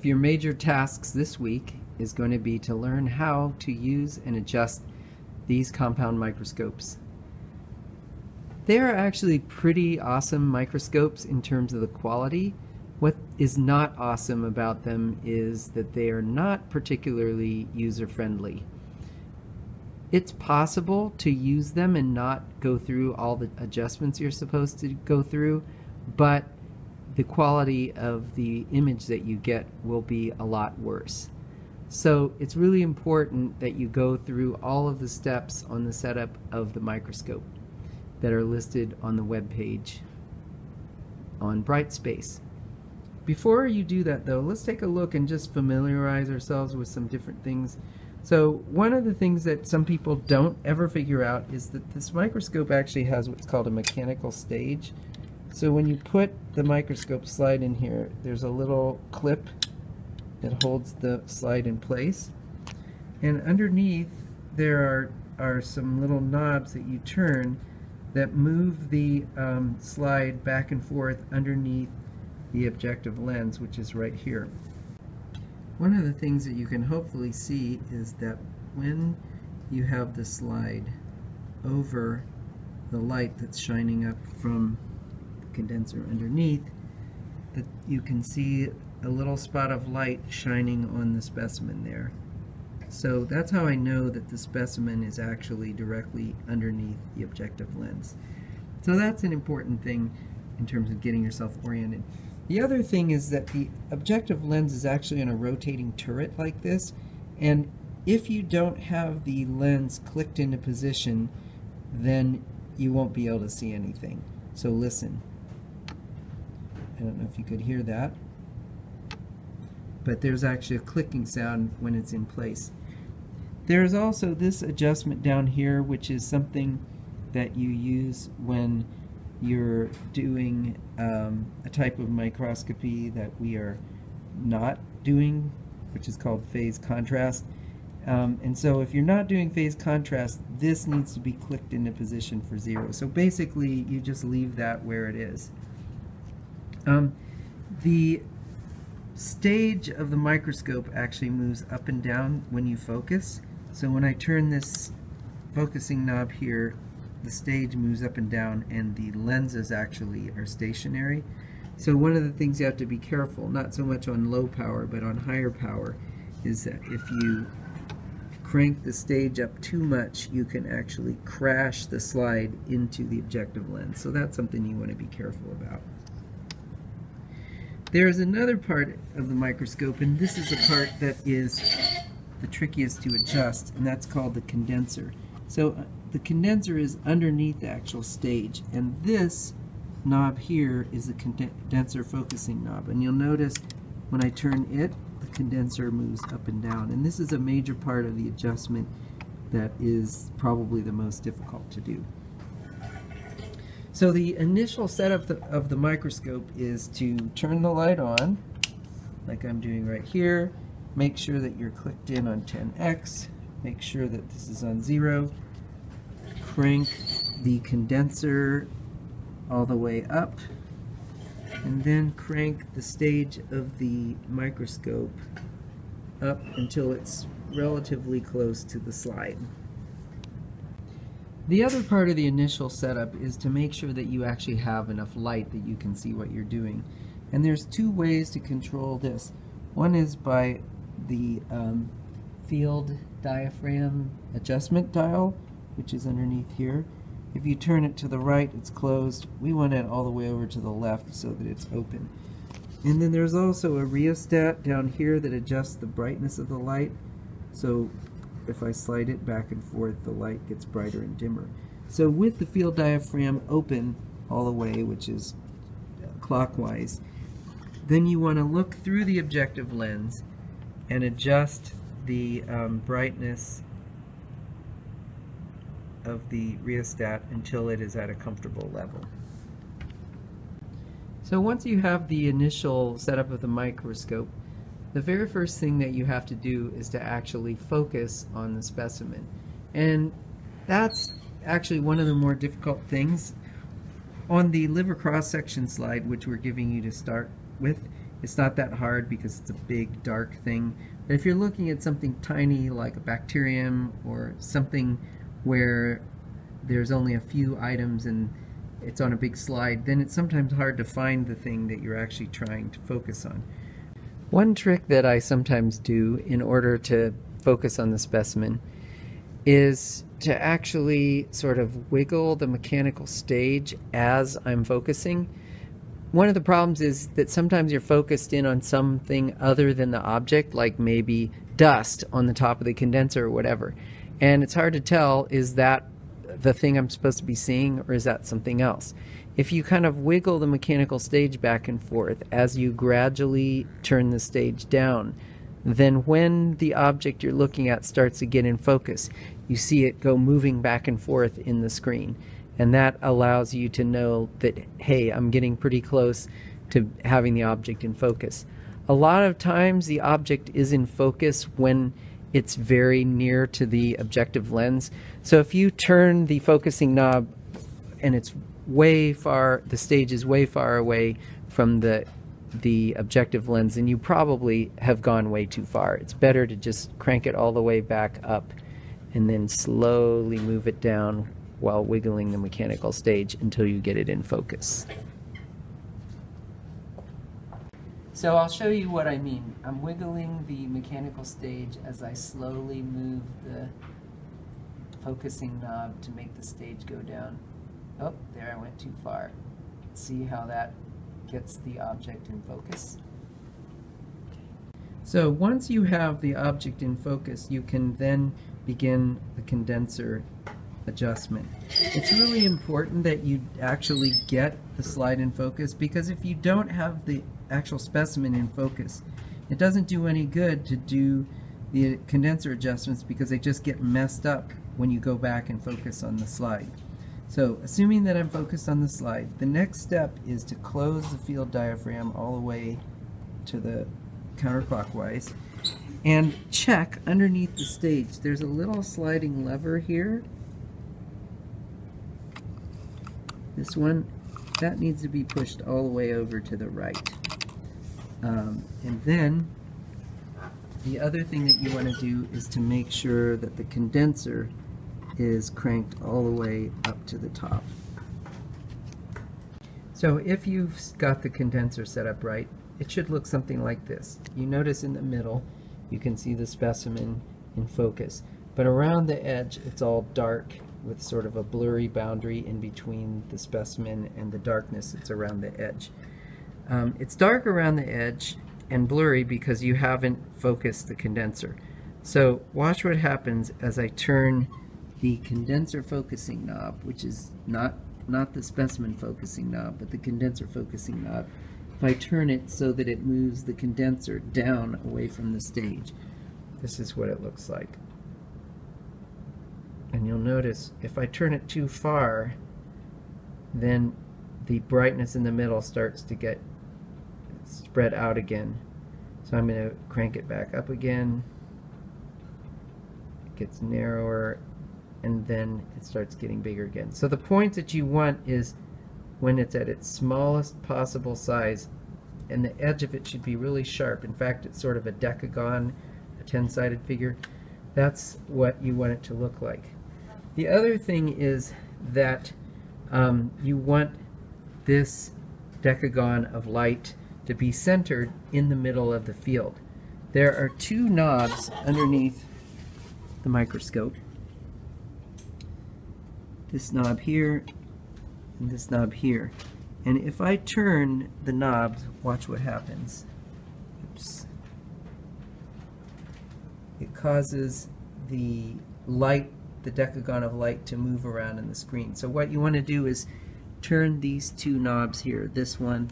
Your major tasks this week is going to be to learn how to use and adjust these compound microscopes. They are actually pretty awesome microscopes in terms of the quality. What is not awesome about them is that they are not particularly user-friendly. It's possible to use them and not go through all the adjustments you're supposed to go through, but the quality of the image that you get will be a lot worse. So it's really important that you go through all of the steps on the setup of the microscope that are listed on the web page on Brightspace. Before you do that though, let's take a look and just familiarize ourselves with some different things. So one of the things that some people don't ever figure out is that this microscope actually has what's called a mechanical stage. So when you put the microscope slide in here, there's a little clip that holds the slide in place. And underneath there are some little knobs that you turn that move the slide back and forth underneath the objective lens, which is right here. One of the things that you can hopefully see is that when you have the slide over the light that's shining up from condenser underneath, that you can see a little spot of light shining on the specimen there. So that's how I know that the specimen is actually directly underneath the objective lens. So that's an important thing in terms of getting yourself oriented. The other thing is that the objective lens is actually on a rotating turret like this, and if you don't have the lens clicked into position, then you won't be able to see anything. So listen. I don't know if you could hear that, but there's actually a clicking sound when it's in place. There's also this adjustment down here, which is something that you use when you're doing a type of microscopy that we are not doing, which is called phase contrast. And so if you're not doing phase contrast, this needs to be clicked into position for 0. So basically you just leave that where it is. The stage of the microscope actually moves up and down when you focus. So when I turn this focusing knob here, the stage moves up and down, and the lenses actually are stationary. So one of the things you have to be careful, not so much on low power, but on higher power, is that if you crank the stage up too much, you can actually crash the slide into the objective lens. So that's something you want to be careful about. There's another part of the microscope, and this is the part that is the trickiest to adjust, and that's called the condenser. So the condenser is underneath the actual stage, and this knob here is the condenser focusing knob. And you'll notice when I turn it, the condenser moves up and down. And this is a major part of the adjustment that is probably the most difficult to do. So the initial setup of the microscope is to turn the light on, like I'm doing right here. Make sure that you're clicked in on 10x. Make sure that this is on 0. Crank the condenser all the way up, and then crank the stage of the microscope up until it's relatively close to the slide. The other part of the initial setup is to make sure that you actually have enough light that you can see what you're doing. And there's two ways to control this. One is by the field diaphragm adjustment dial, which is underneath here. If you turn it to the right, it's closed. We want it all the way over to the left so that it's open. And then there's also a rheostat down here that adjusts the brightness of the light. So if I slide it back and forth, the light gets brighter and dimmer. So with the field diaphragm open all the way, which is clockwise, then you want to look through the objective lens and adjust the brightness of the rheostat until it is at a comfortable level. So once you have the initial setup of the microscope, the very first thing that you have to do is to actually focus on the specimen. And that's actually one of the more difficult things. On the liver cross-section slide, which we're giving you to start with, It's not that hard because it's a big dark thing. But if you're looking at something tiny like a bacterium or something where there's only a few items and it's on a big slide, then it's sometimes hard to find the thing that you're actually trying to focus on. One trick that I sometimes do in order to focus on the specimen is to actually sort of wiggle the mechanical stage as I'm focusing. One of the problems is that sometimes you're focused in on something other than the object, like maybe dust on the top of the condenser or whatever. And it's hard to tell, is that the thing I'm supposed to be seeing or is that something else? If you kind of wiggle the mechanical stage back and forth as you gradually turn the stage down, then when the object you're looking at starts to get in focus, you see it go moving back and forth in the screen. And that allows you to know that, hey, I'm getting pretty close to having the object in focus. A lot of times the object is in focus when it's very near to the objective lens. So if you turn the focusing knob and it's way far, the stage is way far away from the objective lens, then you probably have gone way too far. It's better to just crank it all the way back up and then slowly move it down while wiggling the mechanical stage until you get it in focus. So I'll show you what I mean. I'm wiggling the mechanical stage as I slowly move the focusing knob to make the stage go down. Oh, there I went too far. See how that gets the object in focus? So once you have the object in focus, you can then begin the condenser adjustment. It's really important that you actually get the slide in focus, because if you don't have the actual specimen in focus, it doesn't do any good to do the condenser adjustments because they just get messed up when you go back and focus on the slide. So assuming that I'm focused on the slide, the next step is to close the field diaphragm all the way to the counterclockwise and check underneath the stage. There's a little sliding lever here. This one, that needs to be pushed all the way over to the right. And then the other thing that you want to do is to make sure that the condenser is cranked all the way up to the top. So if you've got the condenser set up right, it should look something like this. You notice in the middle you can see the specimen in focus, but around the edge it's all dark with sort of a blurry boundary in between the specimen and the darkness that's around the edge. It's dark around the edge and blurry because you haven't focused the condenser. So watch what happens as I turn the condenser focusing knob, which is not the specimen focusing knob, but the condenser focusing knob. If I turn it so that it moves the condenser down away from the stage, this is what it looks like. And you'll notice if I turn it too far, then the brightness in the middle starts to get spread out again. So I'm going to crank it back up again. It gets narrower, and then it starts getting bigger again. So the point that you want is when it's at its smallest possible size, and the edge of it should be really sharp. In fact, it's sort of a decagon, a 10-sided figure. That's what you want it to look like. The other thing is that you want this decagon of light to be centered in the middle of the field. There are two knobs underneath the microscope. This knob here and this knob here. And if I turn the knobs, watch what happens. Oops. It causes the light, the decagon of light, to move around in the screen. So what you want to do is turn these two knobs here, this one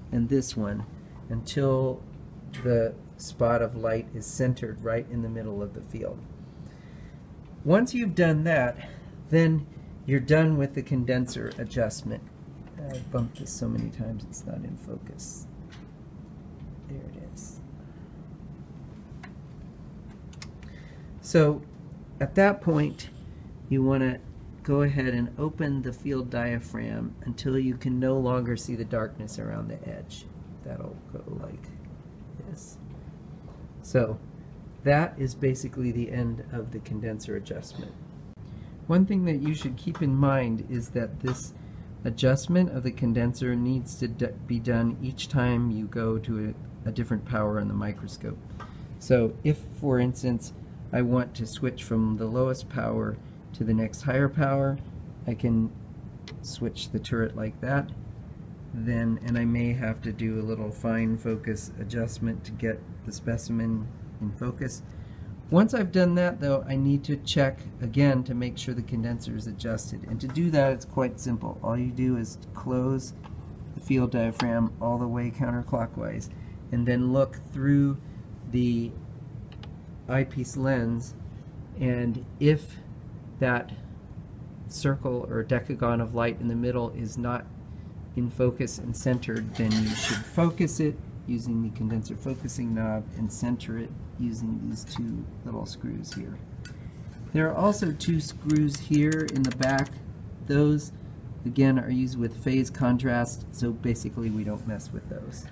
and this one, until the spot of light is centered right in the middle of the field. Once you've done that, then you're done with the condenser adjustment. I've bumped this so many times it's not in focus. There it is. So at that point, you want to go ahead and open the field diaphragm until you can no longer see the darkness around the edge. that'll go like this. So that is basically the end of the condenser adjustment. One thing that you should keep in mind is that this adjustment of the condenser needs to be done each time you go to a different power on the microscope. So if, for instance, I want to switch from the lowest power to the next higher power, I can switch the turret like that. And I may have to do a little fine focus adjustment to get the specimen in focus. Once I've done that, though, I need to check again to make sure the condenser is adjusted. And to do that, it's quite simple. All you do is close the field diaphragm all the way counterclockwise, and then look through the eyepiece lens, and if that circle or decagon of light in the middle is not in focus and centered, then you should focus it using the condenser focusing knob and center it using these two little screws here. There are also two screws here in the back. Those, again, are used with phase contrast, so basically we don't mess with those.